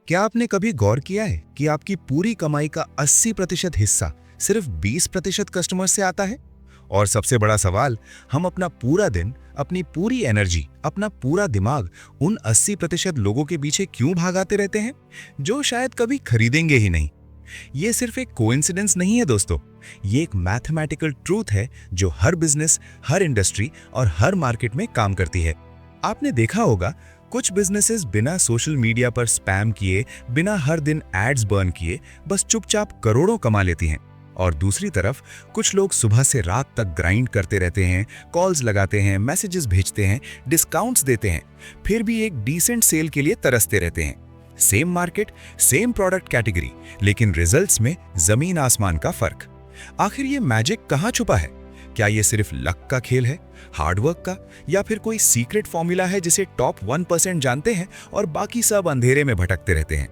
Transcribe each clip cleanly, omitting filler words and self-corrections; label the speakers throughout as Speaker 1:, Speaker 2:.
Speaker 1: क्या आपने कभी गौर किया है कि आपकी पूरी कमाई का 80% हिस्सा सिर्फ 20% कस्टमर से आता है? और सबसे बड़ा सवाल, हम अपना पूरा दिन, अपनी पूरी एनर्जी, अपना पूरा दिमाग उन 80% लोगों के पीछे क्यों भागाते रहते हैं जो शायद कभी खरीदेंगे ही नहीं? ये सिर्फ एक कोइंसिडेंस नहीं है दोस्तों, ये एक मैथमेटिकल ट्रूथ है जो हर बिजनेस, हर इंडस्ट्री और हर मार्केट में काम करती है। आपने देखा होगा, कुछ बिजनेसेस बिना सोशल मीडिया पर स्पैम किए, बिना हर दिन एड्स बर्न किए बस चुपचाप करोड़ों कमा लेती हैं। और दूसरी तरफ कुछ लोग सुबह से रात तक ग्राइंड करते रहते हैं, कॉल्स लगाते हैं, मैसेजेस भेजते हैं, डिस्काउंट्स देते हैं, फिर भी एक डिसेंट सेल के लिए तरसते रहते हैं। Same market, same product category, लेकिन रिजल्ट्स में जमीन आसमान का फर्क। आखिर ये मैजिक कहाँ छुपा है? क्या ये सिर्फ लक का खेल है, हार्डवर्क का, या फिर कोई सीक्रेट फॉर्मूला है जिसे टॉप 1% जानते हैं और बाकी सब अंधेरे में भटकते रहते हैं?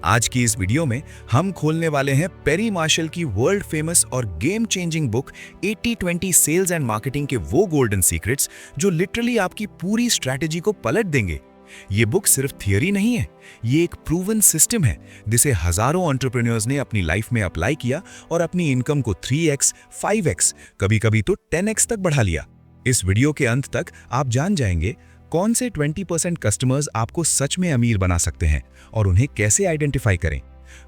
Speaker 1: आज की इस वीडियो में हम खोलने वाले हैं पेरी मार्शल की वर्ल्ड फेमस और game changing book 80-20 sales and marketing के वो गोल्डन सीक्रेट्स जो लिटरली आपकी पूरी स्ट्रैटेजी को पलट देंगे। ये बुक सिर्फ थियरी नहीं है, ये एक प्रूवन सिस्टम है जिसे हजारों एंटरप्रेन्योर्स ने अपनी लाइफ में अप्लाई किया और अपनी इनकम को 3x, 5x, कभी-कभी तो 10x तक बढ़ा लिया। इस वीडियो के अंत तक आप जान जाएंगे कौन से 20% कस्टमर्स आपको सच में अमीर बना सकते हैं और उन्हें कैसे आइडेंटिफाई करें,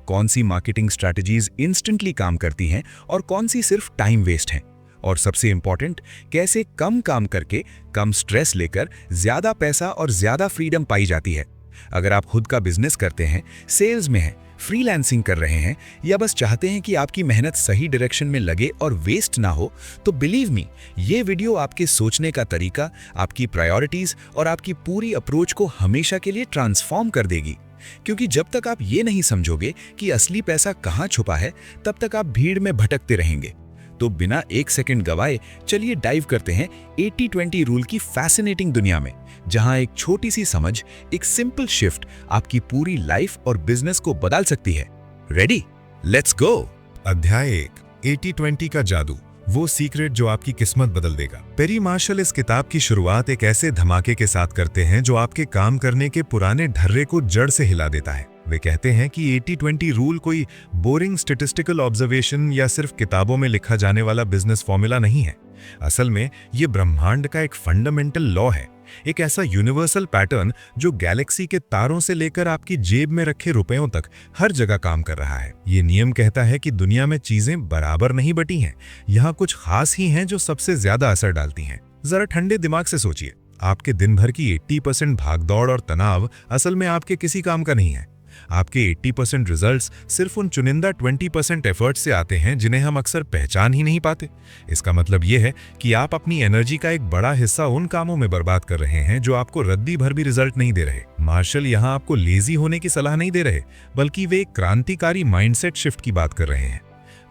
Speaker 1: कौन सी मार्केटिंग स्ट्रैटेजीज इंस्टेंटली काम करती हैं और कौन सी सिर्फ टाइम वेस्ट हैं, और सबसे इंपॉर्टेंट, कैसे कम काम करके, कम स्ट्रेस लेकर ज्यादा पैसा और ज्यादा फ्रीडम पाई जाती है। अगर आप खुद का बिजनेस करते हैं, सेल्स में हैं, फ्रीलांसिंग कर रहे हैं, या बस चाहते हैं कि आपकी मेहनत सही डायरेक्शन में लगे और वेस्ट ना हो, तो बिलीव मी, ये वीडियो आपके सोचने का तरीका, आपकी प्रायोरिटीज और आपकी पूरी अप्रोच को हमेशा के लिए ट्रांसफॉर्म कर देगी। क्योंकि जब तक आप ये नहीं समझोगे कि असली पैसा कहाँ छुपा है, तब तक आप भीड़ में भटकते रहेंगे। तो बिना एक सेकंड गवाए चलिए डाइव करते हैं 80-20 रूल की फैसिनेटिंग दुनिया में, जहां एक छोटी सी समझ, एक सिंपल शिफ्ट आपकी पूरी लाइफ और बिजनेस को बदल सकती है। रेडी? Let's go.
Speaker 2: अध्याय 1, 80-20 का जादू, वो सीक्रेट जो आपकी किस्मत बदल देगा। पेरी मार्शल इस किताब की शुरुआत एक ऐसे धमाके के साथ करते हैं जो आपके काम करने के पुराने ढर्रे को जड़ से हिला देता है। वे कहते हैं कि 80-20 रूल कोई बोरिंग स्टैटिस्टिकल ऑब्जर्वेशन या सिर्फ किताबों में लिखा जाने वाला बिजनेस फॉर्मूला नहीं है। असल में ये ब्रह्मांड का एक फंडामेंटल लॉ है, एक ऐसा यूनिवर्सल पैटर्न जो गैलेक्सी के तारों से लेकर आपकी जेब में रखे रुपयों तक हर जगह काम कर रहा है। ये नियम कहता है कि दुनिया में चीजें बराबर नहीं बटी हैं, यहाँ कुछ खास ही हैं जो सबसे ज्यादा असर डालती हैं। जरा ठंडे दिमाग से सोचिए, आपके दिन भर की 80% भागदौड़ और तनाव असल में आपके किसी काम का नहीं है। आपके 80% रिजल्ट्स सिर्फ उन चुनिंदा 20% एफर्ट से आते हैं जिन्हें हम अक्सर पहचान ही नहीं पाते। इसका मतलब यह है कि आप अपनी एनर्जी का एक बड़ा हिस्सा उन कामों में बर्बाद कर रहे हैं जो आपको रद्दी भर भी रिजल्ट नहीं दे रहे। मार्शल यहाँ आपको लेजी होने की सलाह नहीं दे रहे, बल्कि वे एक क्रांतिकारी माइंडसेट शिफ्ट की बात कर रहे हैं।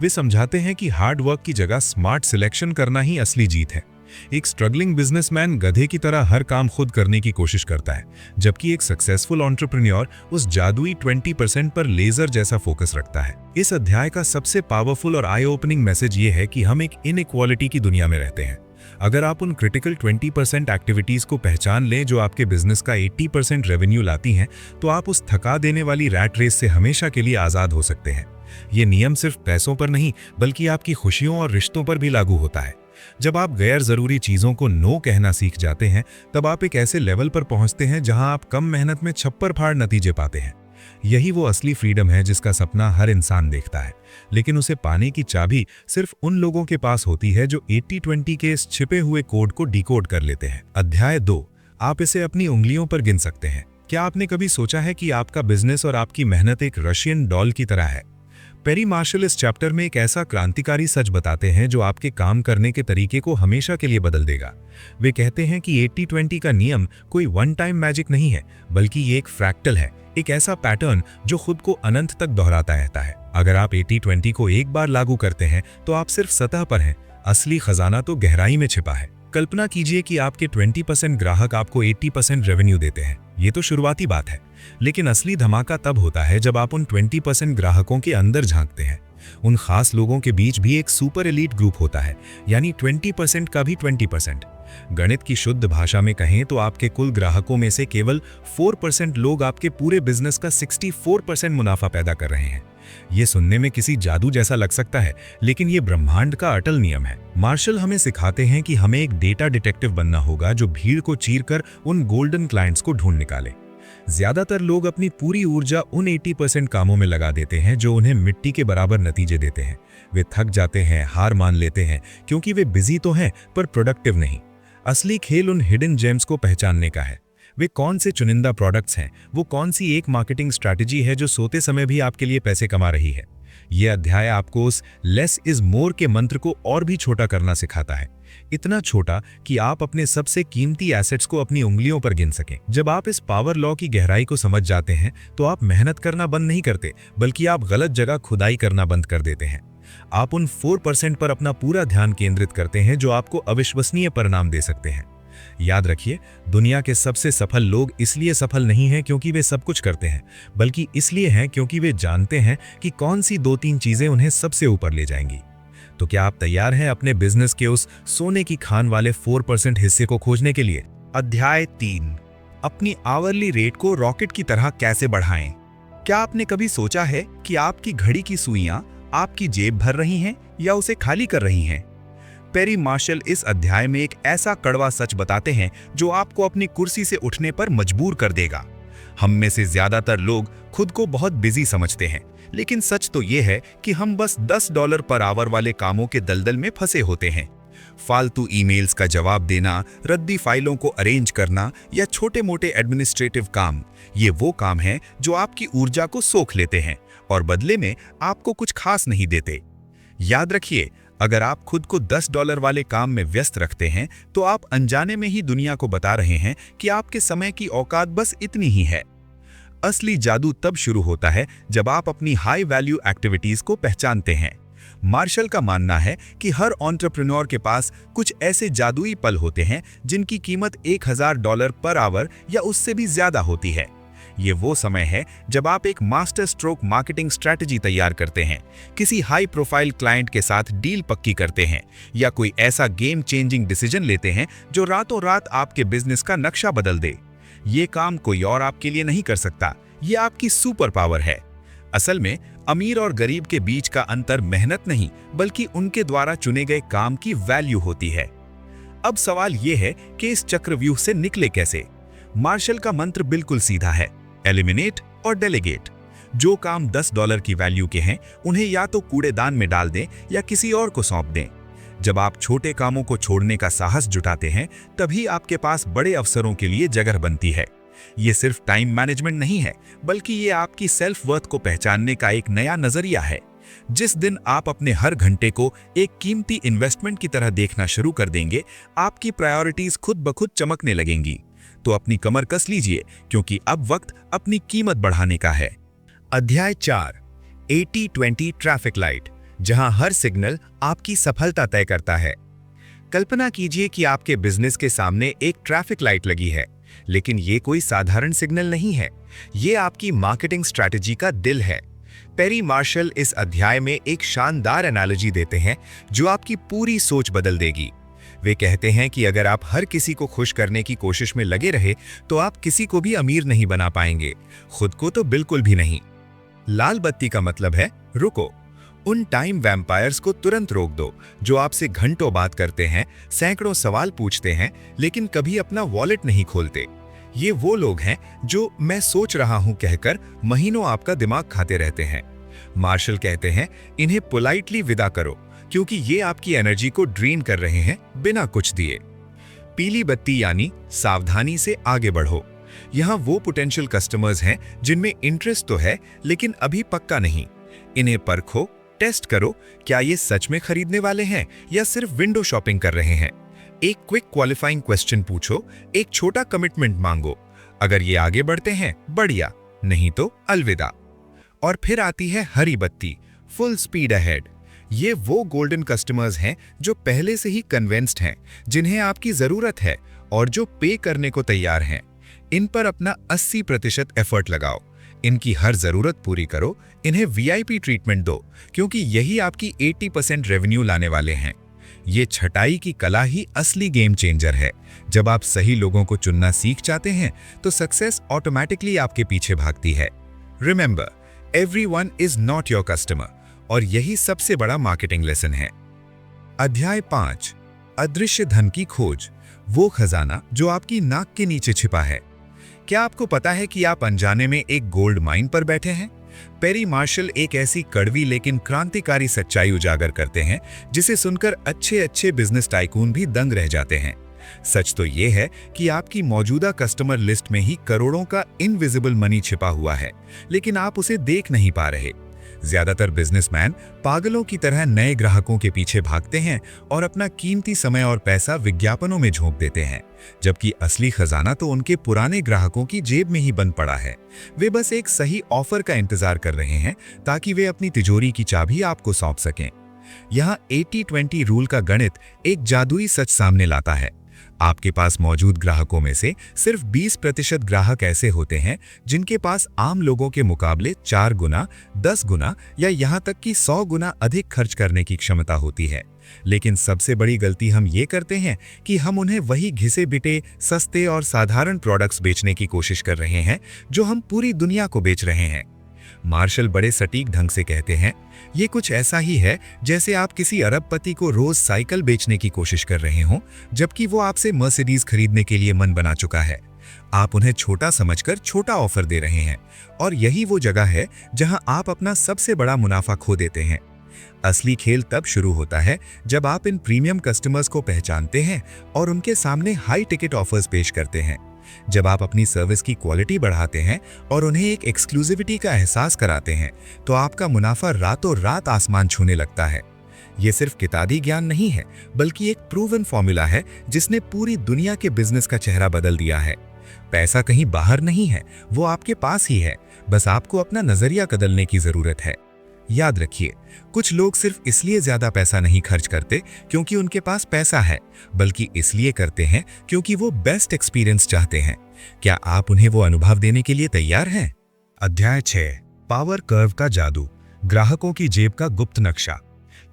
Speaker 2: वे समझाते हैं कि हार्ड वर्क की जगह स्मार्ट सिलेक्शन करना ही असली जीत है। एक स्ट्रगलिंग बिजनेसमैन गधे की तरह हर काम खुद करने की कोशिश करता है, जबकि एक सक्सेसफुल एंटरप्रेन्योर उस जादुई 20% पर लेजर जैसा फोकस रखता है। इस अध्याय का सबसे पावरफुल और आई ओपनिंग मैसेज ये है कि हम एक इनइक्वालिटी की दुनिया में रहते हैं। अगर आप उन क्रिटिकल 20% एक्टिविटीज को पहचान लें जो आपके बिजनेस का 80% रेवेन्यू लाती हैं, तो आप उस थका देने वाली रैट रेस से हमेशा के लिए आजाद हो सकते हैं। ये नियम सिर्फ पैसों पर नहीं, बल्कि आपकी खुशियों और रिश्तों पर भी लागू होता है। जब आप गैर जरूरी चीजों को नो कहना सीख जाते हैं, तब आप एक ऐसे लेवल पर पहुंचते हैं जहां आप कम मेहनत में छप्पर फाड़ नतीजे पाते हैं। यही वो असली फ्रीडम है जिसका सपना हर इंसान देखता है, लेकिन उसे पाने की चाबी सिर्फ उन लोगों के पास होती है जो 80-20 के इस छिपे हुए कोड को डिकोड कर लेते हैं। अध्याय 2, आप इसे अपनी उंगलियों पर गिन सकते हैं। क्या आपने कभी सोचा है कि आपका बिजनेस और आपकी मेहनत एक रशियन डॉल की तरह है? पेरी मार्शल इस चैप्टर में एक ऐसा क्रांतिकारी सच बताते हैं जो आपके काम करने के तरीके को हमेशा के लिए बदल देगा। वे कहते हैं कि 80-20 का नियम कोई वन टाइम मैजिक नहीं है, बल्कि ये एक फ्रैक्टल है, एक ऐसा पैटर्न जो खुद को अनंत तक दोहराता रहता है। अगर आप 80-20 को एक बार लागू करते हैं तो आप सिर्फ सतह पर हैं, असली खजाना तो गहराई में छिपा है। कल्पना कीजिए कि आपके 20% ग्राहक आपको 80% रेवेन्यू देते हैं। ये तो शुरुआती बात है, लेकिन असली धमाका तब होता है जब आप उन 20% ग्राहकों के अंदर झांकते हैं। उन खास लोगों के बीच भी एक सुपर एलीट ग्रुप होता है, यानी 20% का भी 20%। गणित की शुद्ध भाषा में कहें तो आपके कुल ग्राहकों में से केवल 4% लोग आपके पूरे बिजनेस का 64% मुनाफा पैदा कर रहे हैं। ये सुनने में किसी जादू जैसा लग सकता है, लेकिन ये ब्रह्मांड का अटल नियम है। मार्शल हमें सिखाते हैं कि हमें एक डेटा डिटेक्टिव बनना होगा जो भीड़ को चीरकर उन गोल्डन क्लाइंट्स को ढूंढ निकाले। ज्यादातर लोग अपनी पूरी ऊर्जा उन 80% कामों में लगा देते हैं जो उन्हें मिट्टी के बराबर नतीजे देते हैं। वे थक जाते हैं, हार मान लेते हैं, क्योंकि वे बिजी तो हैं पर प्रोडक्टिव नहीं। असली खेल उन हिडन जेम्स को पहचानने का है। वे कौन से चुनिंदा प्रोडक्ट्स हैं, वो कौन सी एक मार्केटिंग स्ट्रैटेजी है जो सोते समय भी आपके लिए पैसे कमा रही है। यह अध्याय आपको उस लेस इज मोर के मंत्र को और भी छोटा करना सिखाता है, इतना छोटा कि आप अपने सबसे कीमती एसेट्स को अपनी उंगलियों पर गिन सकें। जब आप इस पावर लॉ की गहराई को समझ जाते हैं तो आप मेहनत करना बंद नहीं करते, बल्कि आप गलत जगह खुदाई करना बंद कर देते हैं। आप उन 4% पर अपना पूरा ध्यान केंद्रित करते हैं जो आपको अविश्वसनीय परिणाम दे सकते हैं। याद रखिए, दुनिया के सबसे सफल लोग इसलिए सफल नहीं हैं क्योंकि वे सब कुछ करते हैं, बल्कि इसलिए हैं क्योंकि वे जानते हैं कि कौन सी 2-3 चीजें उन्हें सबसे ऊपर ले जाएंगी। तो क्या आप तैयार हैं अपने बिजनेस के उस सोने की खान वाले 4% हिस्से को खोजने के लिए?
Speaker 1: अध्याय 3, अपनी आवरली रेट को रॉकेट की तरह कैसे बढ़ाएं। क्या आपने कभी सोचा है कि आपकी घड़ी की सुइयां आपकी जेब भर रही हैं या उसे खाली कर रही हैं? पेरी मार्शल इस अध्याय में एक ऐसा कड़वा सच बताते हैं जो आपको अपनी कुर्सी से उठने पर मजबूर कर देगा। हम में से ज्यादातर लोग खुद को बहुत बिजी समझते हैं, लेकिन सच तो यह है कि हम बस $10 पर आवर वाले कामों के दलदल में फंसे होते हैं। फालतू ईमेल्स का जवाब देना, रद्दी फाइलों को अरेंज करना या छोटे मोटे एडमिनिस्ट्रेटिव काम, ये वो काम हैं जो आपकी ऊर्जा को सोख लेते हैं और बदले में आपको कुछ खास नहीं देते। याद रखिए, अगर आप खुद को $10 वाले काम में व्यस्त रखते हैं तो आप अनजाने में ही दुनिया को बता रहे हैं कि आपके समय की औकात बस इतनी ही है। असली जादू तब शुरू होता है जब आप अपनी हाई वैल्यू एक्टिविटीज को पहचानते हैं। मार्शल का मानना है कि हर एंटरप्रेन्योर के पास कुछ ऐसे जादुई पल होते हैं जिनकी कीमत $1000 पर आवर या उससे भी ज्यादा होती है। ये वो समय है जब आप एक मास्टर स्ट्रोक मार्केटिंग स्ट्रैटेजी तैयार करते हैं, किसी हाई प्रोफाइल क्लाइंट के साथ डील पक्की करते हैं या कोई ऐसा गेम चेंजिंग डिसीजन लेते हैं जो रातों रात आपके बिजनेस का नक्शा बदल दे। ये काम कोई और आपके लिए नहीं कर सकता, ये आपकी सुपर पावर है। असल में अमीर और गरीब के बीच का अंतर मेहनत नहीं, बल्कि उनके द्वारा चुने गए काम की वैल्यू होती है। अब सवाल यह है कि इस चक्रव्यूह से निकले कैसे। मार्शल का मंत्र बिल्कुल सीधा है, एलिमिनेट और डेलीगेट। जो काम $10 की वैल्यू के हैं उन्हें या तो कूड़ेदान में डाल दें या किसी और को सौंप दें। जब आप छोटे कामों को छोड़ने का साहस जुटाते हैं तभी आपके पास बड़े अवसरों के लिए जगह बनती है। ये सिर्फ टाइम मैनेजमेंट नहीं है, बल्कि ये आपकी सेल्फ वर्थ को पहचानने का एक नया नजरिया है। जिस दिन आप अपने हर घंटे को एक कीमती इन्वेस्टमेंट की तरह देखना शुरू कर देंगे, आपकी प्रायोरिटीज खुद ब खुद चमकने लगेंगी। तो अपनी कमर कस लीजिए, क्योंकि अब वक्त अपनी कीमत बढ़ाने का है।
Speaker 2: अध्याय 4, 80-20 ट्रैफिक लाइट, जहां हर सिग्नल आपकी सफलता तय करता है। कल्पना कीजिए कि आपके बिजनेस के सामने एक ट्रैफिक लाइट लगी है, लेकिन ये कोई साधारण सिग्नल नहीं है, ये आपकी मार्केटिंग स्ट्रैटेजी का दिल है। पेरी मार्शल इस अध्याय में एक शानदार एनालॉजी देते हैं जो आपकी पूरी सोच बदल देगी। वे कहते हैं कि अगर आप हर किसी को खुश करने की कोशिश में लगे रहे तो आप किसी को भी अमीर नहीं बना पाएंगे, खुद को तो बिल्कुल भी नहीं। लाल बत्ती का मतलब है रुको। उन टाइम वैम्पायर्स को तुरंत रोक दो जो आपसे घंटों बात करते हैं, सैकड़ों सवाल पूछते हैं, लेकिन कभी अपना वॉलेट नहीं खोलते। ये वो लोग हैं जो मैं सोच रहा हूं कहकर महीनों आपका दिमाग खाते रहते हैं। मार्शल कहते हैं इन्हें पोलाइटली विदा करो, क्योंकि ये आपकी एनर्जी को ड्रेन कर रहे हैं बिना कुछ दिए। पीली बत्ती यानी सावधानी से आगे बढ़ो। यहाँ वो पोटेंशियल कस्टमर्स हैं जिनमें इंटरेस्ट तो है लेकिन अभी पक्का नहीं। इन्हें परखो, टेस्ट करो, क्या ये सच में खरीदने वाले हैं या सिर्फ विंडो शॉपिंग कर रहे हैं। एक क्विक क्वालिफाइंग क्वेश्चन पूछो, एक छोटा कमिटमेंट मांगो। अगर ये आगे बढ़ते हैं बढ़िया, नहीं तो अलविदा। और फिर आती है हरी बत्ती, फुल स्पीड अहेड। ये वो गोल्डन कस्टमर्स हैं जो पहले से ही कन्विंस्ड हैं, जिन्हें आपकी जरूरत है और जो पे करने को तैयार हैं। इन पर अपना 80% एफर्ट लगाओ, इनकी हर जरूरत पूरी करो, इन्हें VIP ट्रीटमेंट दो, क्योंकि यही आपकी 80% रेवेन्यू लाने वाले हैं। ये छटाई की कला ही असली गेम चेंजर है। जब आप सही लोगों को चुनना सीख जाते हैं तो सक्सेस ऑटोमेटिकली आपके पीछे भागती है। Remember, everyone is not your customer, और यही सबसे बड़ा मार्केटिंग लेसन है। अध्याय 5, अदृश्य धन की खोज, वो खजाना जो आपकी नाक के नीचे छिपा है। क्या आपको पता है कि आप अनजाने में एक गोल्ड माइन पर बैठे हैं? पेरी मार्शल एक ऐसी कड़वी लेकिन क्रांतिकारी सच्चाई उजागर करते हैं जिसे सुनकर अच्छे अच्छे बिजनेस टाइकून भी दंग रह जाते हैं। सच तो यह है कि आपकी मौजूदा कस्टमर लिस्ट में ही करोड़ों का इनविजिबल मनी छिपा हुआ है, लेकिन आप उसे देख नहीं पा रहे। ज्यादातर बिजनेसमैन पागलों की तरह नए ग्राहकों के पीछे भागते हैं और अपना कीमती समय और पैसा विज्ञापनों में झोंक देते हैं, जबकि असली खजाना तो उनके पुराने ग्राहकों की जेब में ही बंद पड़ा है। वे बस एक सही ऑफर का इंतजार कर रहे हैं ताकि वे अपनी तिजोरी की चाबी आपको सौंप सकें। यहाँ 80-20 रूल का गणित एक जादुई सच सामने लाता है। आपके पास मौजूद ग्राहकों में से सिर्फ 20% ग्राहक ऐसे होते हैं जिनके पास आम लोगों के मुकाबले 4 गुना, 10 गुना या यहाँ तक कि 100 गुना अधिक खर्च करने की क्षमता होती है। लेकिन सबसे बड़ी गलती हम ये करते हैं कि हम उन्हें वही घिसे बिटे, सस्ते और साधारण प्रोडक्ट्स बेचने की कोशिश कर रहे हैं जो हम पूरी दुनिया को बेच रहे हैं। मार्शल बड़े सटीक ढंग से कहते हैं, ये कुछ ऐसा ही है जैसे आप किसी अरबपति को रोज साइकिल बेचने की कोशिश कर रहे हो, जबकि वो आपसे मर्सिडीज खरीदने के लिए मन बना चुका है। आप उन्हें छोटा समझकर छोटा ऑफर दे रहे हैं, और यही वो जगह है जहां आप अपना सबसे बड़ा मुनाफा खो देते हैं। असली खेल तब शुरू होता है जब आप इन प्रीमियम कस्टमर्स को पहचानते हैं और उनके सामने हाई टिकट ऑफर्स पेश करते हैं। जब आप अपनी सर्विस की क्वालिटी बढ़ाते हैं और उन्हें एक एक्सक्लूसिविटी का एहसास कराते हैं, तो आपका मुनाफा रातों रात आसमान छूने लगता है। ये सिर्फ किताबी ज्ञान नहीं है, बल्कि एक प्रूवन फॉर्मूला है जिसने पूरी दुनिया के बिजनेस का चेहरा बदल दिया है। पैसा कहीं बाहर नहीं है, वो आपके पास ही है, बस आपको अपना नजरिया बदलने की जरूरत है। याद रखिए, कुछ लोग सिर्फ इसलिए ज्यादा पैसा नहीं खर्च करते क्योंकि उनके पास पैसा है, बल्कि इसलिए करते हैं क्योंकि वो बेस्ट एक्सपीरियंस चाहते हैं। क्या आप उन्हें वो अनुभव देने के लिए तैयार हैं?
Speaker 1: अध्याय 6, पावर कर्व का जादू, ग्राहकों की जेब का गुप्त नक्शा।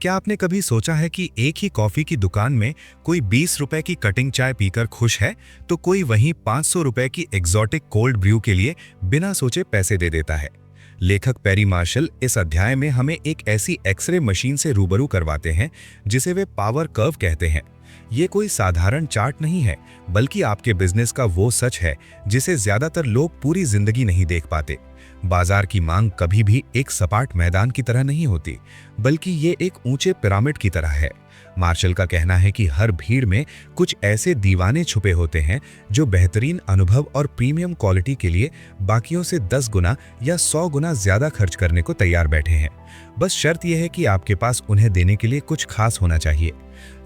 Speaker 1: क्या आपने कभी सोचा है कि एक ही कॉफी की दुकान में कोई 20 रुपए की कटिंग चाय पीकर खुश है, तो कोई वहीं 500 रुपए की एग्जॉटिक कोल्ड ब्रू के लिए बिना सोचे पैसे दे देता है। लेखक पेरी मार्शल इस अध्याय में हमें एक ऐसी एक्सरे मशीन से रूबरू करवाते हैं जिसे वे पावर कर्व कहते हैं। ये कोई साधारण चार्ट नहीं है, बल्कि आपके बिजनेस का वो सच है जिसे ज्यादातर लोग पूरी जिंदगी नहीं देख पाते। बाजार की मांग कभी भी एक सपाट मैदान की तरह नहीं होती, बल्कि ये एक ऊंचे पिरामिड की तरह है। मार्शल का कहना है कि हर भीड़ में कुछ ऐसे दीवाने छुपे होते हैं जो बेहतरीन अनुभव और प्रीमियम क्वालिटी के लिए बाकियों से 10 गुना या 100 गुना ज्यादा खर्च करने को तैयार बैठे हैं। बस शर्त यह है कि आपके पास उन्हें देने के लिए कुछ खास होना चाहिए।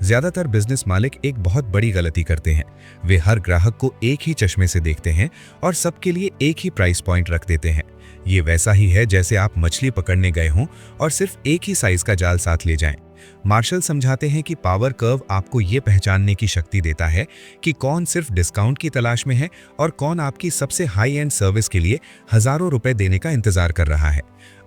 Speaker 1: ज्यादातर बिजनेस मालिक एक बहुत बड़ी गलती करते हैं। वे हर ग्राहक को एक ही चश्मे से देखते हैं और सबके लिए एक ही प्राइस पॉइंट रख देते हैं। ये वैसा ही है जैसे आप मछली पकड़ने गए हों और सिर्फ एक ही साइज का जाल साथ ले जाएं। मार्शल समझाते हैं कि पावर कर्व आपको ये पहचानने की शक्ति देता है कि कौन सिर्फ डिस्काउंट की तलाश में है और कौन आपकी सबसे हाई एंड सर्विस के लिए हजारों रुपए देने का इंतजार कर रहा है।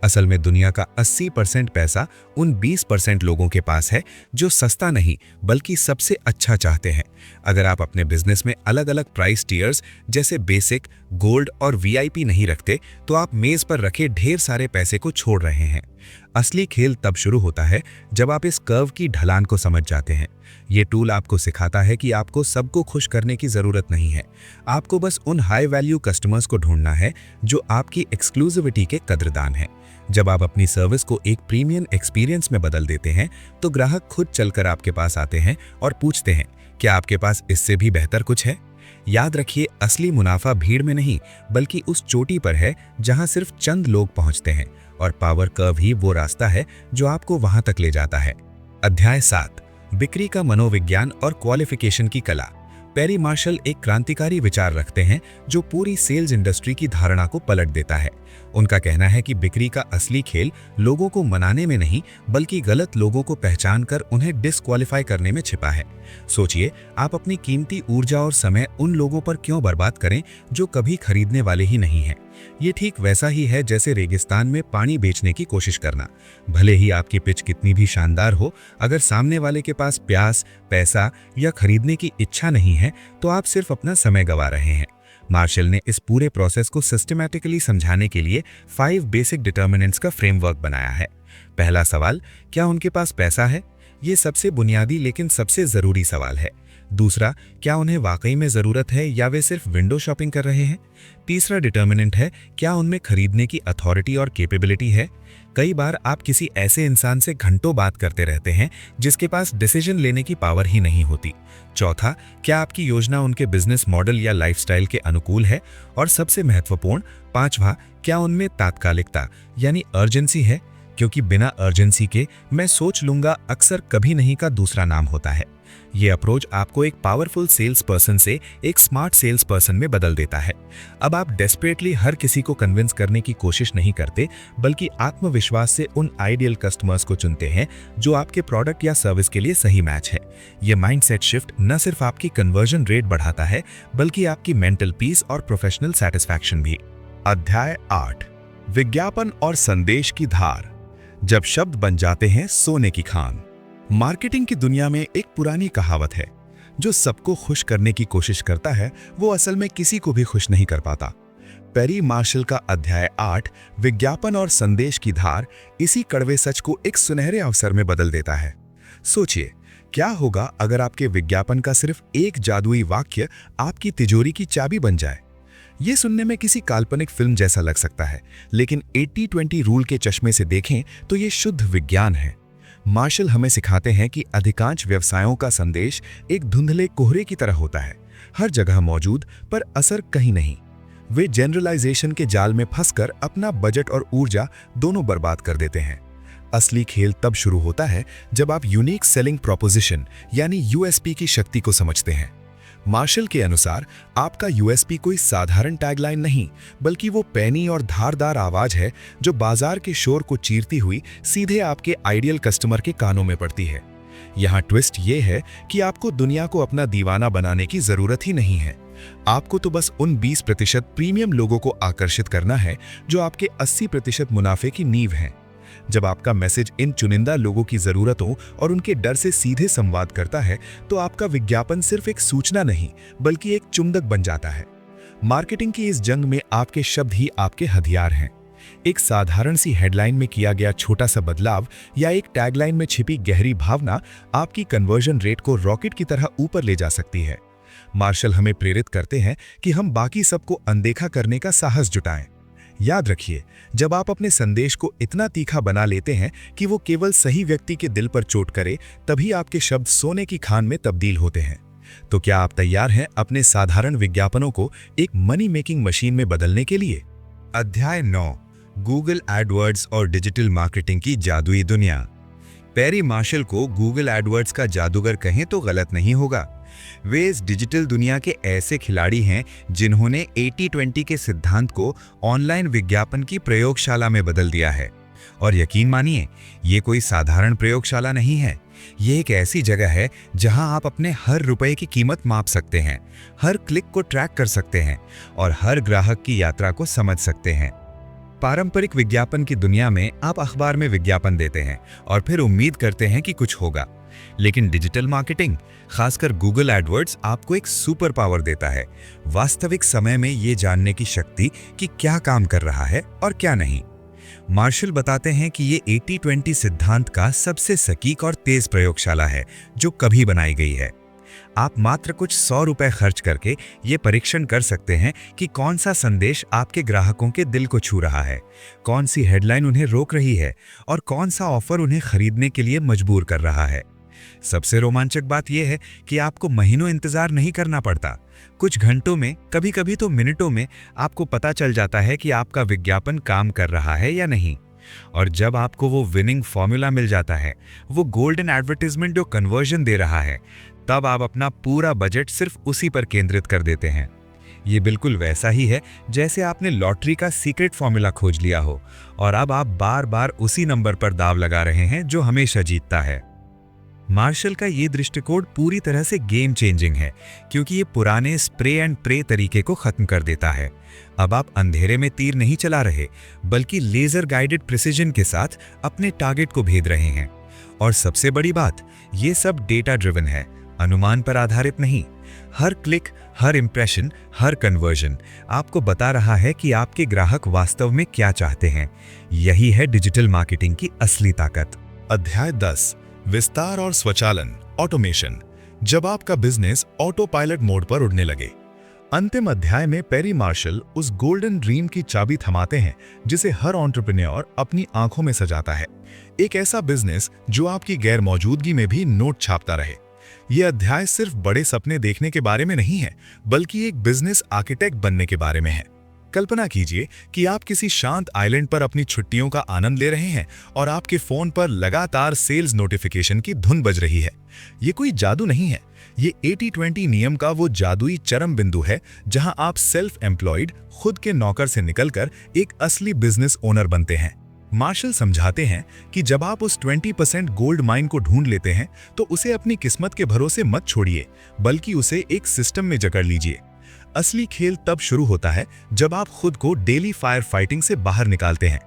Speaker 1: असल में दुनिया का 80% पैसा उन 20% लोगों के पास है जो सस्ता नहीं बल्कि सबसे अच्छा चाहते हैं। अगर आप अपने बिजनेस में अलग अलग प्राइस टियर्स जैसे बेसिक, गोल्ड और वीआईपी नहीं रखते, तो आप मेज पर रखे ढेर सारे पैसे को छोड़ रहे हैं। असली खेल तब शुरू होता है जब आप इस कर्व की ढलान को समझ जाते हैं। ये टूल आपको सिखाता है कि आपको सबको खुश करने की जरूरत नहीं है। आपको बस उन हाई वैल्यू कस्टमर्स को ढूंढना है जो आपकी एक्सक्लूसिविटी के कद्रदान हैं। जब आप अपनी सर्विस को एक प्रीमियम एक्सपीरियंस में बदल देते हैं, तो ग्राहक खुद चलकर आपके पास आते हैं और पूछते हैं, क्या आपके पास इससे भी बेहतर कुछ है? याद रखिए, असली मुनाफा भीड़ में नहीं बल्कि उस चोटी पर है जहां सिर्फ चंद लोग पहुंचते हैं, और पावर कर्व ही वो रास्ता है जो आपको वहां तक ले जाता है। अध्याय 7, बिक्री का मनोविज्ञान और क्वालिफिकेशन की कला। पेरी मार्शल एक क्रांतिकारी विचार रखते हैं जो पूरी सेल्स इंडस्ट्री की धारणा को पलट देता है। उनका कहना है कि बिक्री का असली खेल लोगों को मनाने में नहीं बल्कि गलत लोगों को पहचानकर उन्हें डिस्क्वालीफाई करने में छिपा है। सोचिए, आप अपनी कीमती ऊर्जा और समय उन लोगों पर क्यों बर्बाद करें जो कभी खरीदने वाले ही नहीं हैं।
Speaker 2: ये ठीक वैसा ही है जैसे रेगिस्तान में पानी बेचने की कोशिश करना। भले ही आपकी पिच कितनी भी शानदार हो, अगर सामने वाले के पास प्यास, पैसा या खरीदने की इच्छा नहीं है तो आप सिर्फ अपना समय गंवा रहे हैं। मार्शल ने इस पूरे प्रोसेस को सिस्टमैटिकली समझाने के लिए 5 बेसिक डिटर्मिनेंट्स का फ्रेमवर्क बनाया है। पहला सवाल, क्या उनके पास पैसा है? ये सबसे बुनियादी लेकिन सबसे ज़रूरी सवाल है। दूसरा, क्या उन्हें वाकई में ज़रूरत है या वे सिर्फ विंडो शॉपिंग कर रहे हैं? तीसरा डिटर्मिनेंट है, क्या उनमें खरीदने की अथॉरिटी और कैपेबिलिटी है? कई बार आप किसी ऐसे इंसान से घंटों बात करते रहते हैं जिसके पास डिसीजन लेने की पावर ही नहीं होती। चौथा, क्या आपकी योजना उनके बिजनेस मॉडल या लाइफस्टाइल के अनुकूल है? और सबसे महत्वपूर्ण, पांचवा, क्या उनमें तात्कालिकता यानी अर्जेंसी है? क्योंकि बिना अर्जेंसी के मैं सोच लूंगा अक्सर कभी नहीं का दूसरा नाम होता है। ये अप्रोच आपको एक पावरफुल सेल्स पर्सन से एक स्मार्ट सेल्स पर्सन में बदल देता है। अब आप डेस्परेटली हर किसी को कन्विंस करने की कोशिश नहीं करते, बल्कि आत्मविश्वास से उन आइडियल कस्टमर्स को चुनते हैं जो आपके प्रोडक्ट या सर्विस के लिए सही मैच है। ये माइंडसेट शिफ्ट न सिर्फ आपकी कन्वर्जन रेट बढ़ाता है, बल्कि आपकी मेंटल पीस और प्रोफेशनल सेटिस्फैक्शन भी।
Speaker 1: अध्याय 8, विज्ञापन और संदेश की धार। जब शब्द बन जाते हैं सोने की खान। मार्केटिंग की दुनिया में एक पुरानी कहावत है, जो सबको खुश करने की कोशिश करता है वो असल में किसी को भी खुश नहीं कर पाता। पेरी मार्शल का अध्याय 8, विज्ञापन और संदेश की धार, इसी कड़वे सच को एक सुनहरे अवसर में बदल देता है। सोचिए, क्या होगा अगर आपके विज्ञापन का सिर्फ एक जादुई वाक्य आपकी तिजोरी की चाबी बन जाए? ये सुनने में किसी काल्पनिक फिल्म जैसा लग सकता है, लेकिन 80-20 रूल के चश्मे से देखें तो ये शुद्ध विज्ञान है। मार्शल हमें सिखाते हैं कि अधिकांश व्यवसायों का संदेश एक धुंधले कोहरे की तरह होता है, हर जगह मौजूद पर असर कहीं नहीं। वे जनरलाइजेशन के जाल में फंसकर अपना बजट और ऊर्जा दोनों बर्बाद कर देते हैं। असली खेल तब शुरू होता है जब आप यूनिक सेलिंग प्रोपोजिशन यानी यूएसपी की शक्ति को समझते हैं। मार्शल के अनुसार आपका यूएसपी कोई साधारण टैगलाइन नहीं, बल्कि वो पैनी और धारदार आवाज है जो बाजार के शोर को चीरती हुई सीधे आपके आइडियल कस्टमर के कानों में पड़ती है। यहाँ ट्विस्ट ये है कि आपको दुनिया को अपना दीवाना बनाने की जरूरत ही नहीं है। आपको तो बस उन 20% प्रीमियम लोगों को आकर्षित करना है जो आपके 80% मुनाफे की नींव हैं। जब आपका मैसेज इन चुनिंदा लोगों की जरूरतों और उनके डर से सीधे संवाद करता है, तो आपका विज्ञापन सिर्फ एक सूचना नहीं, बल्कि एक चुंबक बन जाता है। मार्केटिंग की इस जंग में आपके शब्द ही आपके हथियार हैं। एक साधारण सी हेडलाइन में किया गया छोटा सा बदलाव या एक टैगलाइन में छिपी गहरी भावना आपकी कन्वर्जन रेट को रॉकेट की तरह ऊपर ले जा सकती है। मार्शल हमें प्रेरित करते हैं कि हम बाकी सबको अनदेखा करने का साहस जुटाएं। याद रखिए, जब आप अपने संदेश को इतना तीखा बना लेते हैं कि वो केवल सही व्यक्ति के दिल पर चोट करे, तभी आपके शब्द सोने की खान में तब्दील होते हैं। तो क्या आप तैयार हैं अपने साधारण विज्ञापनों को एक मनी मेकिंग मशीन में बदलने के लिए?
Speaker 2: अध्याय 9, गूगल एडवर्ड्स और डिजिटल मार्केटिंग की जादुई दुनिया। पेरी मार्शल को गूगल एडवर्ड्स का जादूगर कहें तो गलत नहीं होगा। वे इस डिजिटल दुनिया के ऐसे खिलाड़ी हैं जिन्होंने 80-20 के सिद्धांत को ऑनलाइन विज्ञापन की प्रयोगशाला में बदल दिया है। और यकीन मानिए, ये कोई साधारण प्रयोगशाला नहीं है। ये एक ऐसी जगह है जहां आप अपने हर रुपए की कीमत माप सकते हैं, हर क्लिक को ट्रैक कर सकते हैं और हर ग्राहक की यात्रा को समझ सकते हैं। पारंपरिक विज्ञापन की दुनिया में आप अखबार में विज्ञापन देते हैं और फिर उम्मीद करते हैं कि कुछ होगा, लेकिन डिजिटल मार्केटिंग, खासकर गूगल एडवर्ड्स, आपको एक सुपर पावर देता है, वास्तविक समय में ये जानने की शक्ति कि क्या काम कर रहा है और क्या नहीं। मार्शल बताते हैं कि ये 80-20 सिद्धांत का सबसे सटीक और तेज प्रयोगशाला है जो कभी बनाई गई है। आप मात्र कुछ 100 रुपए खर्च करके ये परीक्षण कर सकते हैं कि कौन सा संदेश आपके ग्राहकों के दिल को छू रहा है, कौन सी हेडलाइन उन्हें रोक रही है और कौन सा ऑफर उन्हें खरीदने के लिए मजबूर कर रहा है। सबसे रोमांचक बात यह है कि आपको महीनों इंतजार नहीं करना पड़ता। कुछ घंटों में, कभी कभी तो मिनटों में आपको पता चल जाता है कि आपका विज्ञापन काम कर रहा है या नहीं। और जब आपको वो विनिंग फॉर्मूला मिल जाता है, वो गोल्डन एडवर्टाइजमेंट जो कन्वर्जन दे रहा है, तब आप अपना पूरा बजट सिर्फ उसी पर केंद्रित कर देते हैं। ये बिल्कुल वैसा ही है जैसे आपने लॉटरी का सीक्रेट फॉर्मूला खोज लिया हो और अब आप बार बार उसी नंबर पर दाव लगा रहे हैं जो हमेशा जीतता है। मार्शल का ये दृष्टिकोण पूरी तरह से गेम चेंजिंग है, क्योंकि ये पुराने स्प्रे एंड प्रे तरीके को खत्म कर देता है। अब आप अंधेरे में तीर नहीं चला रहे, बल्कि लेजर गाइडेड प्रिसिजन के साथ अपने टारगेट को भेद रहे हैं। और सबसे बड़ी बात, ये सब डेटा ड्रिवन है, अनुमान पर आधारित नहीं। हर क्लिक, हर इंप्रेशन, हर कन्वर्जन आपको बता रहा है कि आपके ग्राहक वास्तव में क्या चाहते हैं। यही है डिजिटल मार्केटिंग की असली ताकत।
Speaker 1: अध्याय 10, विस्तार और स्वचालन, ऑटोमेशन। जब आपका बिजनेस ऑटो पायलट मोड पर उड़ने लगे। अंतिम अध्याय में पेरी मार्शल उस गोल्डन ड्रीम की चाबी थमाते हैं जिसे हर एंटरप्रेन्योर अपनी आंखों में सजाता है। एक ऐसा बिजनेस जो आपकी गैर मौजूदगी में भी नोट छापता रहे। यह अध्याय सिर्फ बड़े सपने देखने के बारे में नहीं है, बल्कि एक बिजनेस आर्किटेक्ट बनने के बारे में है। कल्पना कीजिए कि आप किसी शांत आइलैंड पर अपनी छुट्टियों का आनंद ले रहे हैं और आपके फोन पर लगातार सेल्स नोटिफिकेशन की धुन बज रही है। ये कोई जादू नहीं है, ये 80-20 नियम का वो जादुई चरम बिंदु है जहां आप सेल्फ एम्प्लॉयड, खुद के नौकर से निकलकर एक असली बिजनेस ओनर बनते हैं। मार्शल समझाते हैं कि जब आप उस 20% गोल्ड माइन को ढूंढ लेते हैं तो उसे अपनी किस्मत के भरोसे मत छोड़िए, बल्कि उसे एक सिस्टम में जकड़ लीजिए। असली खेल तब शुरू होता है जब आप खुद को डेली फायर फाइटिंग से बाहर निकालते हैं।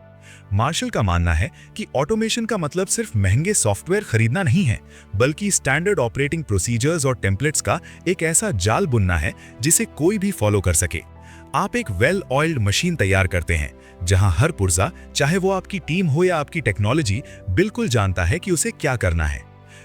Speaker 1: मार्शल का मानना है कि ऑटोमेशन का मतलब सिर्फ महंगे सॉफ्टवेयर खरीदना नहीं है, बल्कि स्टैंडर्ड ऑपरेटिंग प्रोसीजर्स और टेम्पलेट्स का एक ऐसा जाल बुनना है जिसे कोई भी फॉलो कर सके। आप एक वेल ऑयल्ड मशीन तैयार करते हैं जहां हर पुर्जा, चाहे वो आपकी टीम हो या आपकी टेक्नोलॉजी, बिल्कुल जानता है कि उसे क्या करना है।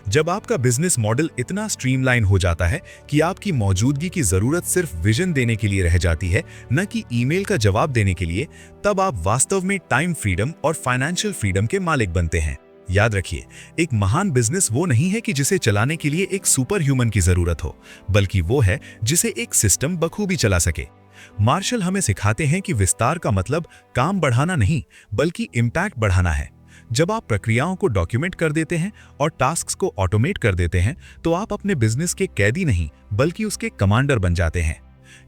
Speaker 1: जब आपका बिजनेस मॉडल इतना स्ट्रीमलाइन हो जाता है कि आपकी मौजूदगी की जरूरत सिर्फ विजन देने के लिए रह जाती है, न कि ईमेल का जवाब देने के लिए, तब आप वास्तव में टाइम फ्रीडम और फाइनेंशियल फ्रीडम के मालिक बनते हैं। याद रखिए, एक महान बिजनेस वो नहीं है कि जिसे चलाने के लिए एक सुपर ह्यूमन की जरूरत हो, बल्कि वो है जिसे एक सिस्टम बखूबी चला सके। मार्शल हमें सिखाते हैं कि विस्तार का मतलब काम बढ़ाना नहीं, बल्कि इम्पैक्ट बढ़ाना है। जब आप प्रक्रियाओं को डॉक्यूमेंट कर देते हैं और टास्क्स को ऑटोमेट कर देते हैं, तो आप अपने बिजनेस के कैदी नहीं, बल्कि उसके कमांडर बन जाते हैं।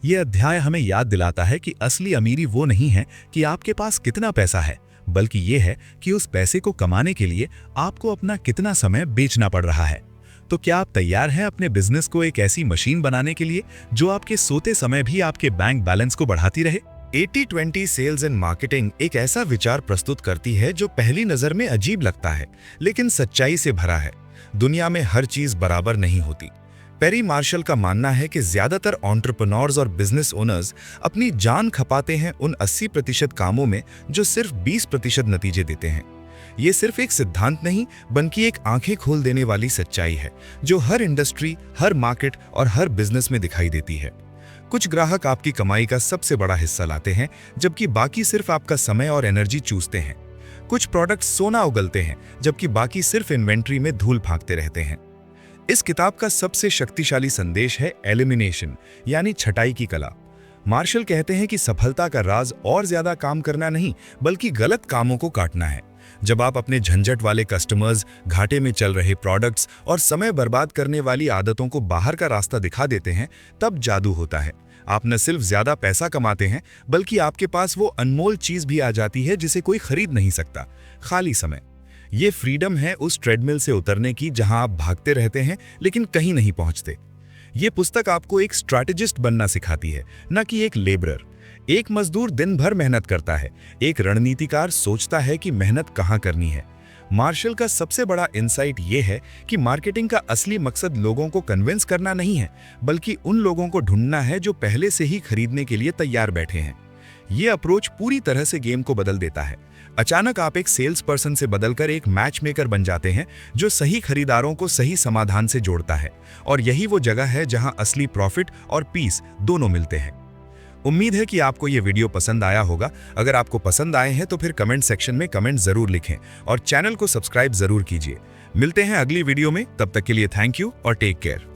Speaker 1: यह अध्याय हमें याद दिलाता है कि असली अमीरी वो नहीं है कि आपके पास कितना पैसा है, बल्कि यह है कि उस पैसे को कमाने के लिए आपको अपना कितना समय बेचना पड़ रहा है। तो क्या आप तैयार हैं अपने बिजनेस को एक ऐसी मशीन बनाने के लिए जो आपके सोते समय भी आपके बैंक बैलेंस को बढ़ाती रहे? 80-20 सेल्स एंड मार्केटिंग एक ऐसा विचार प्रस्तुत करती है जो पहली नजर में अजीब लगता है, लेकिन सच्चाई से भरा है। दुनिया में हर चीज बराबर नहीं होती। पेरी मार्शल का मानना है कि ज्यादातर एंटरप्रेन्योर्स और बिजनेस ओनर्स अपनी जान खपाते हैं उन 80% कामों में जो सिर्फ 20% नतीजे देते हैं। ये सिर्फ एक सिद्धांत नहीं, बल्कि एक आंखें खोल देने वाली सच्चाई है जो हर इंडस्ट्री, हर मार्केट और हर बिजनेस में दिखाई देती है। कुछ ग्राहक आपकी कमाई का सबसे बड़ा हिस्सा लाते हैं, जबकि बाकी सिर्फ आपका समय और एनर्जी चूसते हैं। कुछ प्रोडक्ट्स सोना उगलते हैं, जबकि बाकी सिर्फ इन्वेंट्री में धूल फांकते रहते हैं। इस किताब का सबसे शक्तिशाली संदेश है एलिमिनेशन, यानी छटाई की कला। मार्शल कहते हैं कि सफलता का राज और ज्यादा काम करना नहीं, बल्कि गलत कामों को काटना है। जब आप अपने झंझट वाले कस्टमर्स, घाटे में चल रहे प्रोडक्ट्स और समय बर्बाद करने वाली आदतों को बाहर का रास्ता दिखा देते हैं, तब जादू होता है। आप न सिर्फ ज्यादा पैसा कमाते हैं, बल्कि आपके पास वो अनमोल चीज भी आ जाती है जिसे कोई खरीद नहीं सकता, खाली समय। ये फ्रीडम है उस ट्रेडमिल से उतरने की जहां आप भागते रहते हैं लेकिन कहीं नहीं पहुंचते। ये पुस्तक आपको एक स्ट्रैटेजिस्ट बनना सिखाती है, न कि एक लेबरर। एक मजदूर दिन भर मेहनत करता है, एक रणनीतिकार सोचता है कि मेहनत कहां करनी है। मार्शल का सबसे बड़ा इंसाइट ये है कि मार्केटिंग का असली मकसद लोगों को कन्विंस करना नहीं है, बल्कि उन लोगों को ढूंढना है जो पहले से ही खरीदने के लिए तैयार बैठे हैं। ये अप्रोच पूरी तरह से गेम को बदल देता है। अचानक आप एक सेल्स पर्सन से बदलकर एक मैच मेकर बन जाते हैं जो सही खरीदारों को सही समाधान से जोड़ता है। और यही वो जगह है जहां असली प्रॉफिट और पीस दोनों मिलते हैं। उम्मीद है कि आपको ये वीडियो पसंद आया होगा। अगर आपको पसंद आए हैं तो फिर कमेंट सेक्शन में कमेंट जरूर लिखें और चैनल को सब्सक्राइब जरूर कीजिए। मिलते हैं अगली वीडियो में, तब तक के लिए थैंक यू और टेक केयर।